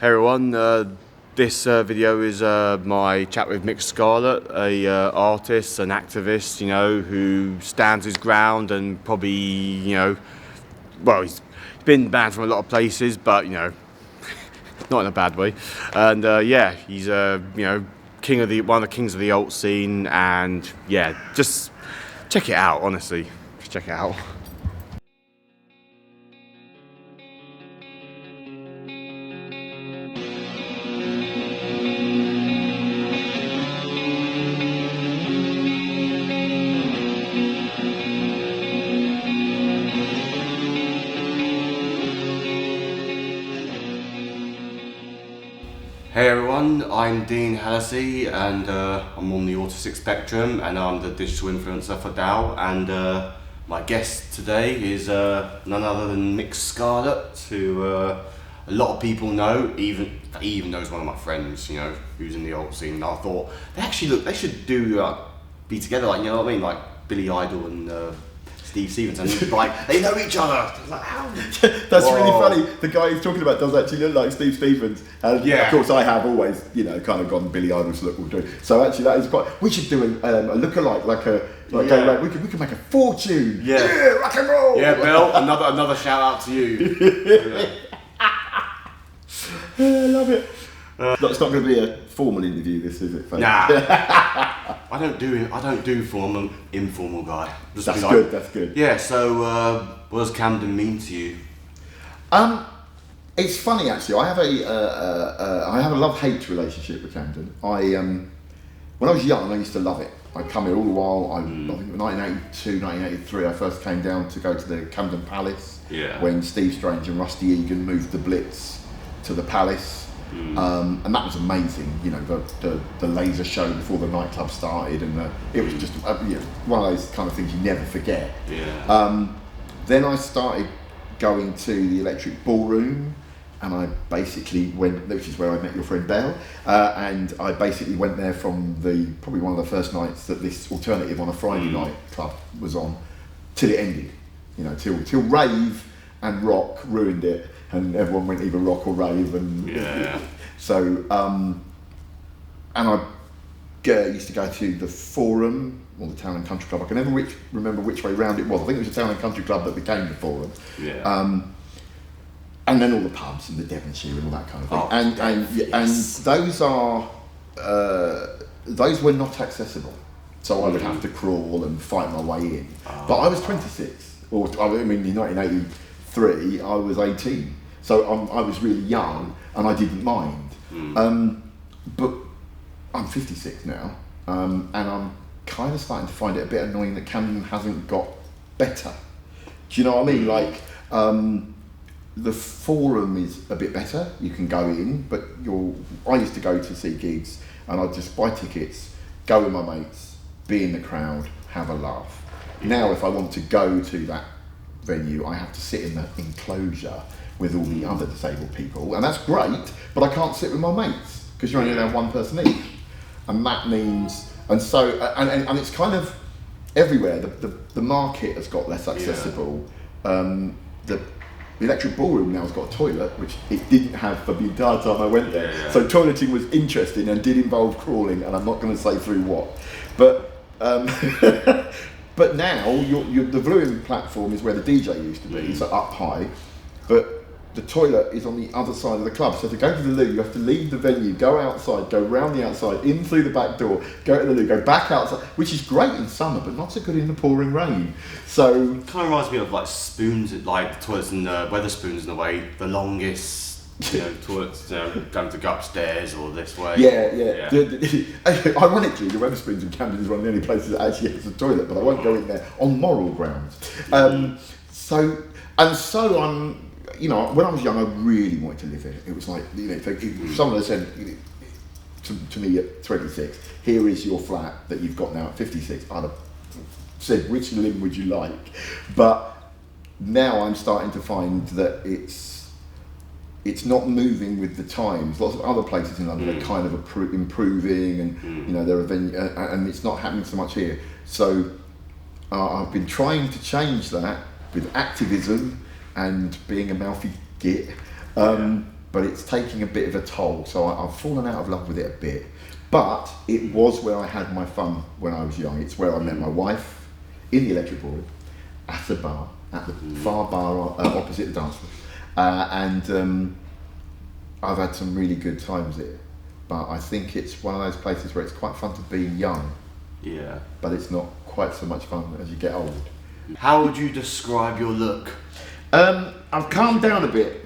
Hey everyone, this video is my chat with Mik Scarlet, a artist, an activist, who stands his ground and probably, well, he's been banned from a lot of places, but, not in a bad way. And yeah, he's, one of the kings of the alt scene, and yeah, just check it out, honestly. Just check it out. Hey everyone, I'm Deen Hallissey, and I'm on the autistic spectrum, and I'm the digital influencer for DAO. And my guest today is none other than Mik Scarlet, who a lot of people know. He even knows one of my friends, who's in the alt scene. And I thought they should be together, like, you know what I mean, like Billy Idol and Steve Stevens, like they know each other. Like, how? That's really funny. The guy he's talking about does actually look like Steve Stevens. And yeah. Of course, I have always, kind of gone Billy Idol's look will do. So actually, that is quite. We should do a look-alike, we could make a fortune. Yeah, rock and roll. Yeah, Bill. Another shout out to you. I love it. It's not going to be a formal interview, this is it, folks? Nah, I don't do formal, informal guy. That's good. That's good. Yeah. So, what does Camden mean to you? It's funny actually. I have a love-hate relationship with Camden. When I was young, I used to love it. I'd come here all the while. I think 1982, 1983, I first came down to go to the Camden Palace. Yeah. When Steve Strange and Rusty Egan moved the Blitz to the Palace. And that was amazing, the laser show before the nightclub started, and it was just one of those kind of things you never forget. Yeah. Then I started going to the Electric Ballroom, and I basically went, which is where I met your friend Belle, and I basically went there from probably one of the first nights that this alternative on a Friday night club was on, till it ended, till rave and rock ruined it. And everyone went either rock or rave, and so and I used to go to the Forum or the Town and Country Club. I can never remember which way round it was. I think it was the Town and Country Club that became the Forum. Yeah. And then all the pubs and the Devonshire and all that kind of thing. Oh, and those were not accessible. So I would have to crawl and fight my way in. But I was 26, in 1983 I was 18. So I was really young and I didn't mind. But I'm 56 now, and I'm kind of starting to find it a bit annoying that Camden hasn't got better. Do you know what I mean? Like, the Forum is a bit better, you can go in, but I used to go to see gigs and I'd just buy tickets, go with my mates, be in the crowd, have a laugh. Now if I want to go to that venue, I have to sit in the enclosure with all the other disabled people, and that's great, but I can't sit with my mates because you're only allowed one person each, and that means, and so and it's kind of everywhere. The market has got less accessible. The Electric Ballroom now has got a toilet, which it didn't have for the entire time I went there. Yeah. So toileting was interesting and did involve crawling, and I'm not going to say through what, but. But now, the Vluim platform is where the DJ used to be, so up high, but the toilet is on the other side of the club. So to go to the loo, you have to leave the venue, go outside, go round the outside, in through the back door, go to the loo, go back outside, which is great in summer, but not so good in the pouring rain. So It kind of reminds me of like spoons, like the toilets and Weatherspoons in a way, the longest. Toilets, going to go upstairs or this way. Yeah. Ironically, the Weatherspoons in Camden is one of the only places that actually has a toilet, but I won't go in there on moral grounds. So I'm, when I was young, I really wanted to live here. It was like, if someone had said to me at 26, here is your flat that you've got now at 56, I'd have said, which limb would you like? But now I'm starting to find that it's not moving with the times. Lots of other places in London are kind of improving, and there are and it's not happening so much here. So I've been trying to change that with activism and being a mouthy git. but it's taking a bit of a toll. So I've fallen out of love with it a bit. But it was where I had my fun when I was young. It's where I met my wife in the electric ballroom, at a bar, at the far bar opposite the dance floor. And I've had some really good times there. But I think it's one of those places where it's quite fun to be young. Yeah. But it's not quite so much fun as you get old. How would you describe your look? I've calmed down a bit.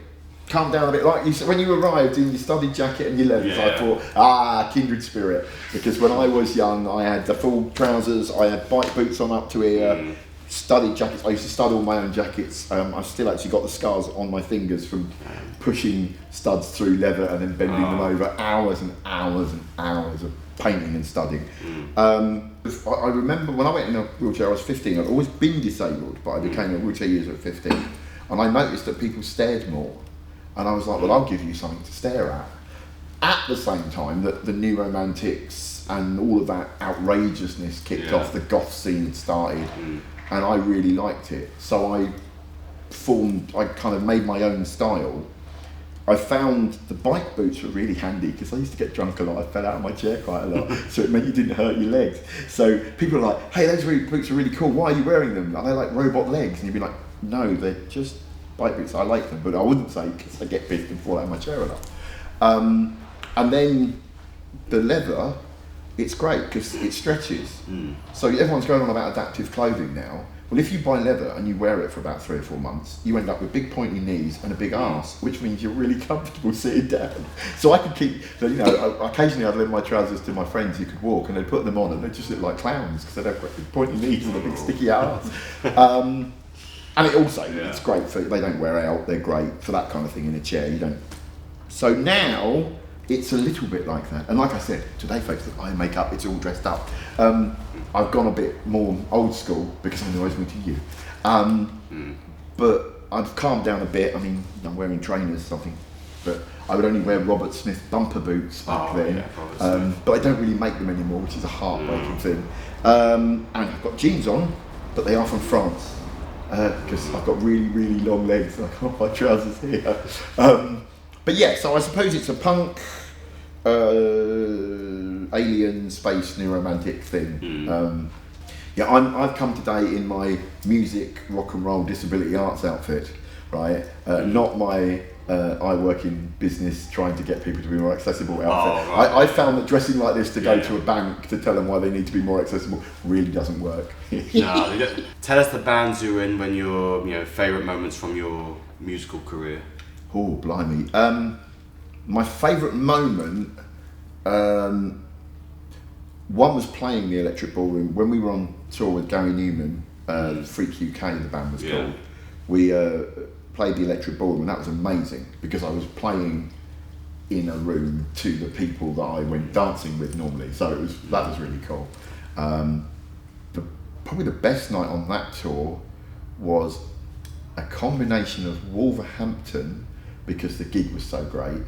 Like you said, when you arrived in your studded jacket and your leathers, I thought, kindred spirit. Because when I was young, I had the full trousers, I had bike boots on up to here, studded jackets. I used to stud all my own jackets. I've still actually got the scars on my fingers from pushing studs through leather and then bending them over hours and hours and hours of painting and studying. I remember when I went in a wheelchair, I was 15. I'd always been disabled, but I became a wheelchair user at 15. And I noticed that people stared more. And I was like, well, I'll give you something to stare at. At the same time that the New Romantics and all of that outrageousness kicked off, the goth scene had started, and I really liked it. So I kind of made my own style. I found the bike boots were really handy because I used to get drunk a lot. I fell out of my chair quite a lot, so it meant you didn't hurt your legs. So people are like, hey, those boots are really cool. Why are you wearing them? Are they like robot legs? And you'd be like, no, they're just bike boots. I like them, but I wouldn't say because I get pissed and fall out of my chair a lot. And then the leather, it's great because it stretches. So everyone's going on about adaptive clothing now. Well, if you buy leather and you wear it for about 3 or 4 months, you end up with big pointy knees and a big arse, which means you're really comfortable sitting down. So I could keep, occasionally I'd lend my trousers to my friends who could walk, and they'd put them on and they'd just look like clowns because they'd have big pointy knees and a big sticky arse. And it also, it's great for, they don't wear out, they're great for that kind of thing in a chair, you don't. So now, it's a little bit like that. And like I said, today folks, the eye makeup, it's all dressed up. I've gone a bit more old school because I'm always meeting you. But I've calmed down a bit. I mean, I'm wearing trainers or something, but I would only wear Robert Smith bumper boots back then. But I don't really make them anymore, which is a heartbreaking thing. And I've got jeans on, but they are from France. Because I've got really, really long legs and I can't buy trousers here. But yeah, so I suppose it's a punk, alien, space, new romantic thing. I've come today in my music, rock and roll, disability arts outfit, right? Not my I work in business trying to get people to be more accessible outfit. I found that dressing like this to go to a bank to tell them why they need to be more accessible really doesn't work. No, tell us the bands you're in when your favourite moments from your musical career. Oh, blimey. My favourite moment, one was playing the Electric Ballroom. When we were on tour with Gary Newman, Freak UK, the band was called, we played the Electric Ballroom, and that was amazing because I was playing in a room to the people that I went dancing with normally, so that was really cool. Probably the best night on that tour was a combination of Wolverhampton, because the gig was so great,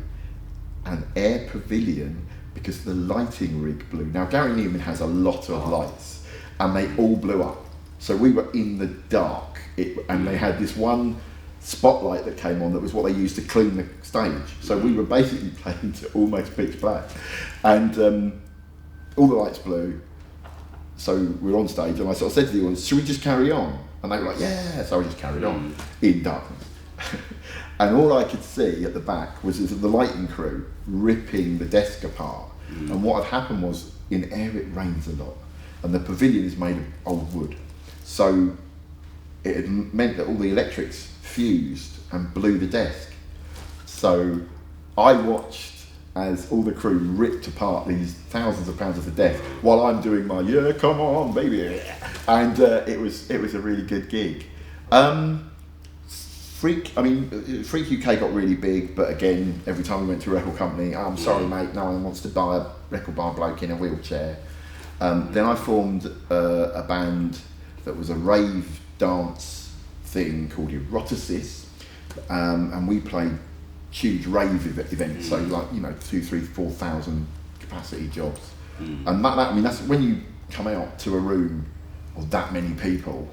and Air Pavilion because the lighting rig blew. Now Gary Newman has a lot of lights and they all blew up. So we were in the dark and they had this one spotlight that came on that was what they used to clean the stage. So we were basically playing to almost pitch black. And all the lights blew. So we were on stage and I sort of said to the audience, should we just carry on? And they were like, yeah. So I just carried on in darkness. And all I could see at the back was the lighting crew ripping the desk apart. And what had happened was, in air it rains a lot, and the pavilion is made of old wood. So it had meant that all the electrics fused and blew the desk. So I watched as all the crew ripped apart these thousands of pounds of the desk while I'm doing my, yeah, come on, baby. And it was a really good gig. Freak UK got really big, but again, every time we went to a record company, I'm sorry mate, no one wants to buy a record bar bloke in a wheelchair. Then I formed a band that was a rave dance thing called Eroticis, and we played huge rave events, so like 2,000, 3,000, 4,000 capacity jobs. And that's when you come out to a room of that many people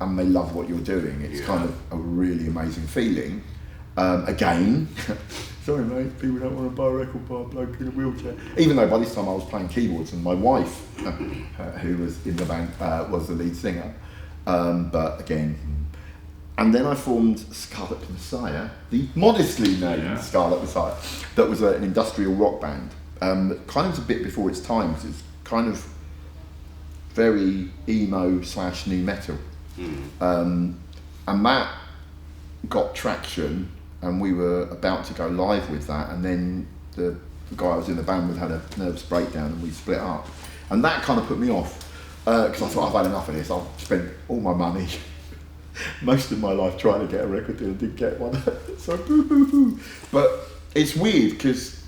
and they love what you're doing, it's kind of a really amazing feeling. Again, sorry mate, people don't want to buy a record by a bloke in a wheelchair. Even though by this time I was playing keyboards and my wife, who was in the band, was the lead singer. But again, and then I formed Scarlet Messiah, the modestly named Scarlet Messiah, that was an industrial rock band. Kind of a bit before its time, because it's kind of very emo / new metal. And that got traction, and we were about to go live with that, and then the guy I was in the band with had a nervous breakdown and we split up. And that kind of put me off, because I thought, I've had enough of this. I've spent all my money, most of my life trying to get a record deal and didn't get one. So boo boo boo. But it's weird because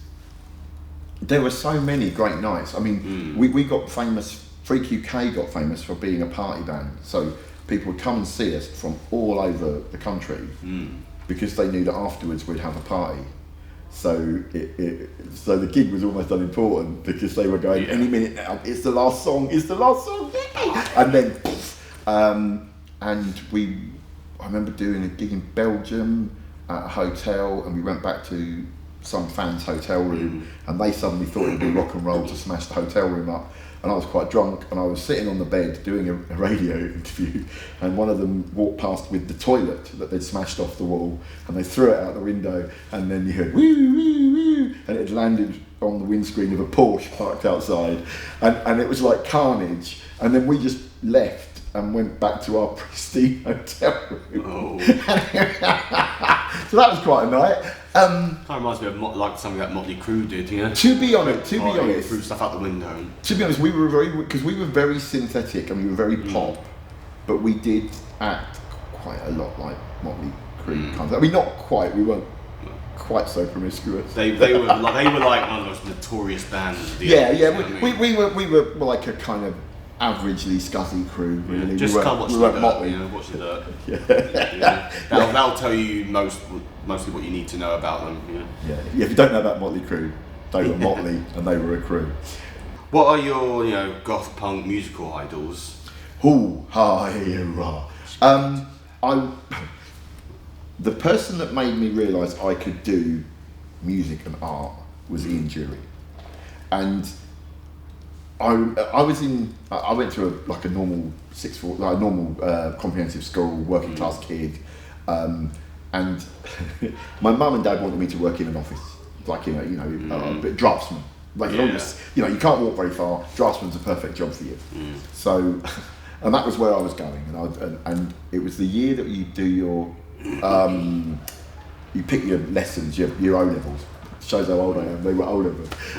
there were so many great nights. I mean, we got famous, Freak UK got famous for being a party band. So people would come and see us from all over the country because they knew that afterwards we'd have a party. So so the gig was almost unimportant because they were going, any minute now, it's the last song, and then I remember doing a gig in Belgium at a hotel, and we went back to some fan's hotel room, and they suddenly thought it'd be rock and roll to smash the hotel room up. And I was quite drunk, and I was sitting on the bed doing a radio interview, and one of them walked past with the toilet that they'd smashed off the wall, and they threw it out the window, and then you heard woo woo woo, and it landed on the windscreen of a Porsche parked outside, and it was like carnage. And then we just left and went back to our pristine hotel room. So that was quite a night. Kind of reminds me of like something that Motley Crue did, you know? To be honest, threw stuff out the window. To be honest, we were very synthetic and we were very pop, but we did act quite a lot like Motley Crue. Kind of. I mean, not quite. We weren't quite so promiscuous. They were like one of the most notorious bands. We were like a kind of averagely scuzzy crew, really. Just come watch the Motley. Watch the dirt. That'll tell you mostly what you need to know about them. Yeah. If you don't know about Motley Crue, they were Motley and they were a crew. What are your goth punk musical idols? The person that made me realise I could do music and art was Ian Dury, and I went to a normal comprehensive school, working class kid, and my mum and dad wanted me to work in an office, like but draftsman. Like you can't walk very far. Draftsman's a perfect job for you. So, and that was where I was going, and it was the year that you do your you pick your lessons, your O levels. Shows how old I am. They were older,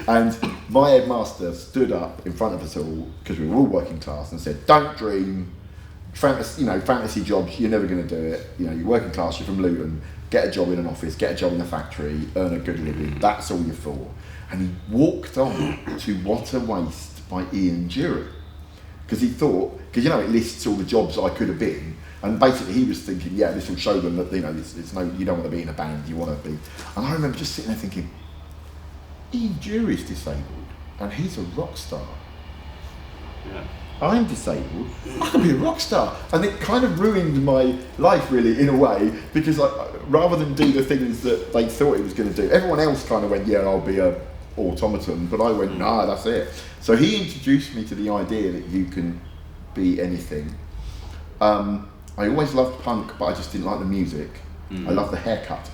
and my headmaster stood up in front of us all, because we were all working class, and said, "Don't dream fantasy jobs. You're never going to do it. You're working class. You're from Luton. Get a job in an office. Get a job in a factory. Earn a good living. That's all you're for." And he walked on to What a Waste by Ian Dury, because he thought, it lists all the jobs I could have been. And basically he was thinking, this will show them that, you don't want to be in a band, you want to be. And I remember just sitting there thinking, Ian Dury's disabled, and he's a rock star. Yeah. I'm disabled, I could be a rock star. And it kind of ruined my life, really, in a way, because rather than do the things that they thought he was going to do, everyone else kind of went, I'll be a automaton, but I went, nah, that's it. So he introduced me to the idea that you can be anything. I always loved punk, but I just didn't like the music. I loved the haircut.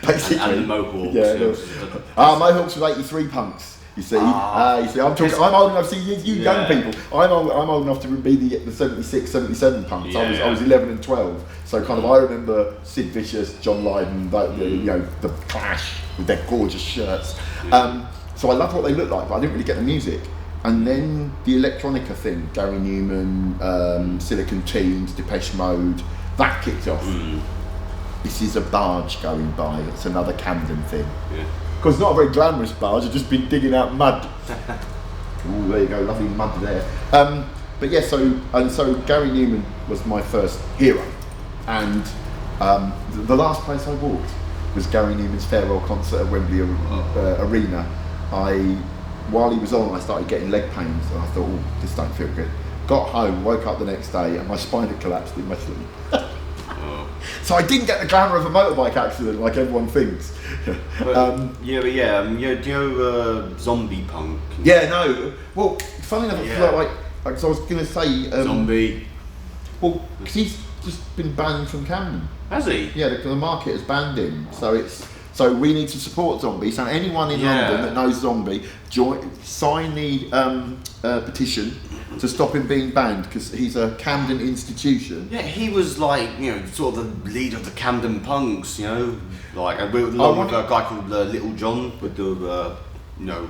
Basically. And the mohawks. Mohawks was 83 punks. You see, I'm old enough. See, you young people. I'm old enough to be the 76, 77 punks. I was 11 and 12. So kind of, I remember Sid Vicious, John Lydon, the Clash with their gorgeous shirts. So I loved what they looked like, but I didn't really get the music. And then the electronica thing, Gary Newman, Silicon Teens, Depeche Mode, that kicked off. This is a barge going by, it's another Camden thing. Because it's not a very glamorous barge, I've just been digging out mud. Ooh, there you go, lovely mud there. So Gary Newman was my first hero. And the last place I walked was Gary Newman's farewell concert at Wembley Arena. While he was on, I started getting leg pains, and I thought, this don't feel good. Got home, woke up the next day, and my spine had collapsed in my sleep. So I didn't get the glamour of a motorbike accident like everyone thinks. Do you know zombie punk? Yeah, no. Well, funny enough, because I was going to say... zombie. Well, because he's just been banned from Camden. Has he? Yeah, the market has banned him. So we need to support Zombie. So anyone in London that knows Zombie, sign the petition to stop him being banned, because he's a Camden institution. Yeah, he was like, sort of the leader of the Camden punks, like along with a guy called Little John with the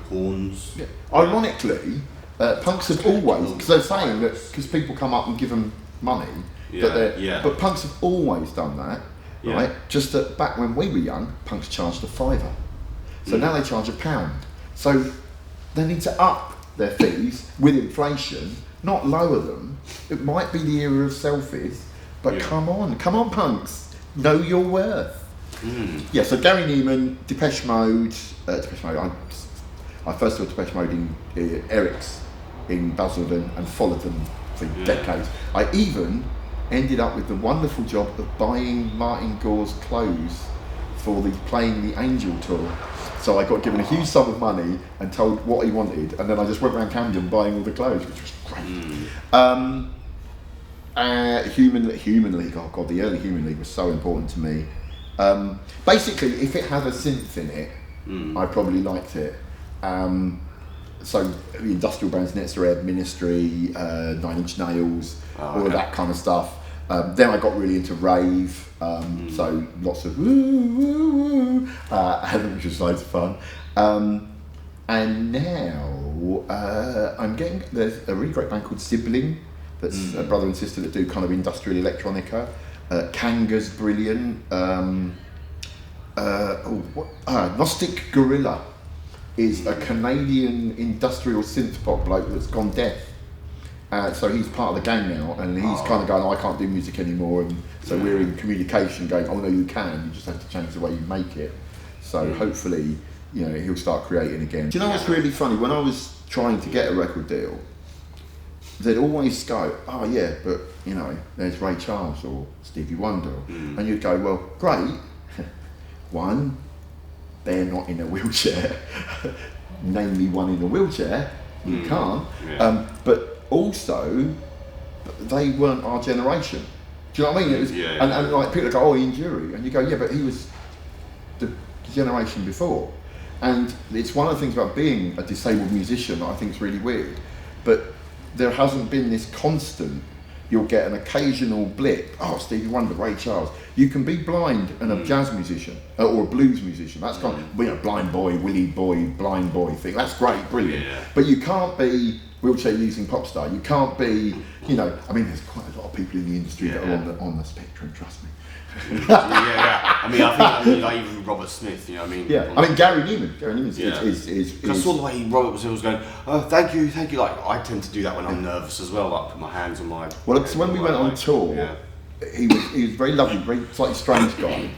horns. Yeah. Ironically, punks have always, because they're saying that because people come up and give them money, but punks have always done that. Yeah. Right, just that back when we were young, punks charged £5, so now they charge £1. So they need to up their fees with inflation, not lower them. It might be the era of selfies, but come on, punks, know your worth. Yeah. So Gary Newman, Depeche Mode. I first saw Depeche Mode in Eric's in Basildon and followed them for decades. I even ended up with the wonderful job of buying Martin Gore's clothes for playing the Angel tour. So I got given a huge sum of money and told what he wanted, and then I just went around Camden buying all the clothes, which was great. Human League, oh god, the early Human League was so important to me. Basically, if it had a synth in it, I probably liked it. So the industrial bands, Netzereb, Ministry, Nine Inch Nails, all of that kind of stuff. Then I got really into rave, so lots of woo, woo, woo, which was loads of fun. And now there's a really great band called Sibling, that's a brother and sister that do kind of industrial electronica. Kanga's brilliant. Gnostic Gorilla is a Canadian industrial synth pop bloke that's gone deaf. So he's part of the gang now, and he's kind of going, I can't do music anymore, and so we're in communication going, oh no, you can, you just have to change the way you make it. So hopefully, he'll start creating again. Do you know what's really funny? When I was trying to get a record deal, they'd always go, oh yeah, but there's Ray Charles or Stevie Wonder, and you'd go, well, great. One, they're not in a wheelchair, namely one in a wheelchair, you can't, but also, they weren't our generation. Do you know what I mean? It was, and like people go, oh, Ian Dury, and you go, yeah, but he was the generation before. And it's one of the things about being a disabled musician that I think is really weird. But there hasn't been this constant. You'll get an occasional blip. Oh, Stevie Wonder, Ray Charles. You can be blind and a jazz musician or a blues musician. That's kind of blind boy, Willie boy, blind boy thing. That's great, brilliant. Yeah. But you can't be wheelchair using pop star. You can't be, there's quite a lot of people in the industry that are on the spectrum. Trust me. I think like even Robert Smith. Gary Newman is. I saw the way Robert was going. Oh, thank you. Like I tend to do that when I'm nervous as well. Like put my hands on my. Well, because when we went on tour, he was very lovely, very slightly strange guy,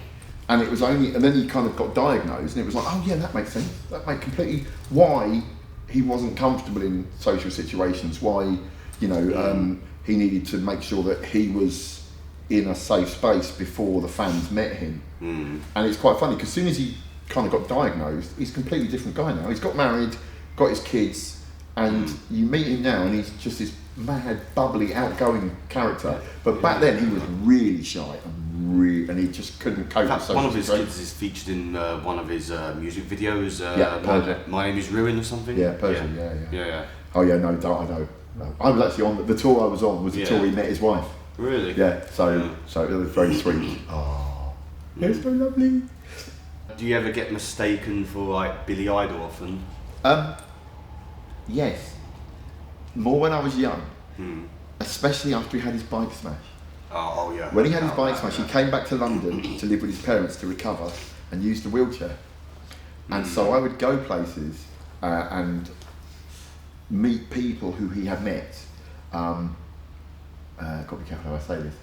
and it was only, and then he kind of got diagnosed, and it was like, oh yeah, that makes sense. That made completely why he wasn't comfortable in social situations. Why, he needed to make sure that he was in a safe space before the fans met him. And it's quite funny because as soon as he kind of got diagnosed, he's a completely different guy now. He's got married, got his kids, and you meet him now and he's just this mad, bubbly, outgoing character. But back then he was really shy and he just couldn't cope with social one of his situations. kids is featured in one of his music videos. Persian. My Name Is Ruin or something. Yeah, Persian. Yeah. Oh yeah, no, I know. No. I was actually on the tour I was on was the tour he met his wife. Really? Yeah, so it was very sweet. Oh, it's so lovely. Do you ever get mistaken for like Billy Idol often? Yes. More when I was young, especially after he had his bike smash. Oh yeah. When he had his bike smash, he came back to London to live with his parents to recover and used a wheelchair. And so I would go places and meet people who he had met. Got to be careful how I say this.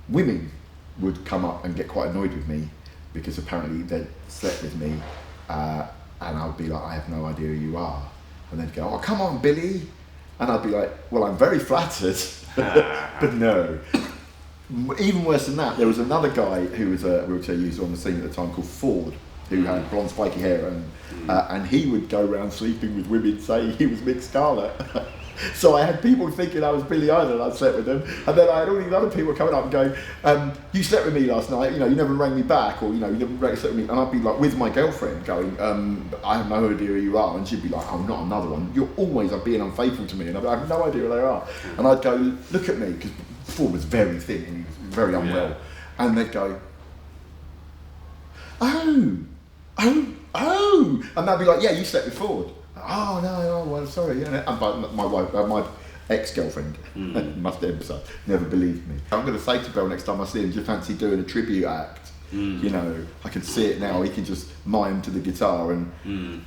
Women would come up and get quite annoyed with me because apparently they'd slept with me, and I'd be like, I have no idea who you are. And they'd go, oh, come on, Billy. And I'd be like, well, I'm very flattered, but no. even worse than that, there was another guy who was a wheelchair user on the scene at the time called Ford, who had blonde spiky hair, and he would go around sleeping with women saying he was Mik Scarlet. So I had people thinking I was Billy Idol and I'd slept with them, and then I had all these other people coming up and going, you slept with me last night, you never rang me back, or you never slept with me, and I'd be like with my girlfriend going, I have no idea who you are, and she'd be like, oh, not another one, you're always being unfaithful to me, and I'd be like, I have no idea who they are, and I'd go, look at me, because Ford was very thin and he was very unwell, and they'd go, oh, and they'd be like, yeah, you slept with Ford. Oh no! Well, sorry. And my wife, my ex-girlfriend, must emphasise, never believed me. I'm going to say to Bell next time I see him, do you fancy doing a tribute act? I can see it now. He can just mime to the guitar, and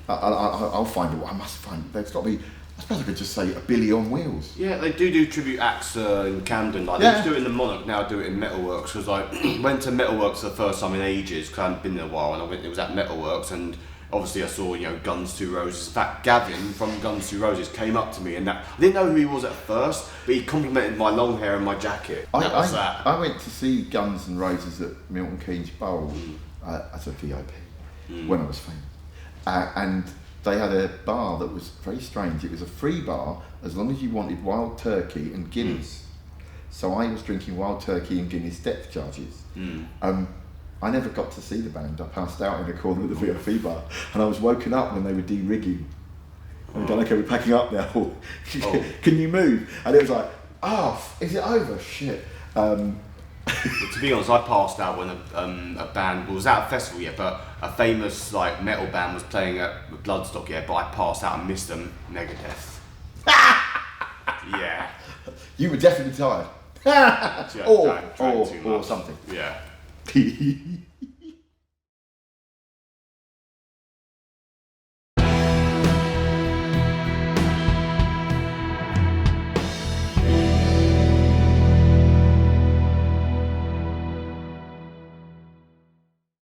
I'll find it. I must find. There's got to be. I suppose I could just say a Billy on wheels. Yeah, they do tribute acts in Camden. Like they used to do it in the Monarch, now do it in Metalworks. Because I went to Metalworks for the first time in ages. Because I hadn't been there a while, and it was at Metalworks, and obviously I saw Guns Two Roses. In fact, Gavin from Guns Two Roses came up to me, and I didn't know who he was at first, but he complimented my long hair and my jacket. I went to see Guns N' Roses at Milton Keynes Bowl as a VIP when I was famous, and they had a bar that was very strange. It was a free bar as long as you wanted wild turkey and Guinness. So I was drinking wild turkey and Guinness depth charges. I never got to see the band. I passed out in a corner of the VIP bar, and I was woken up when they were de-rigging. And they're okay, we're packing up now. Can you move? And it was like, is it over? Shit. To be honest, I passed out when a band was at a festival yet, but a famous metal band was playing at Bloodstock yet, but I passed out and missed them. Megadeth. Yeah. You were definitely tired. or or something. Yeah.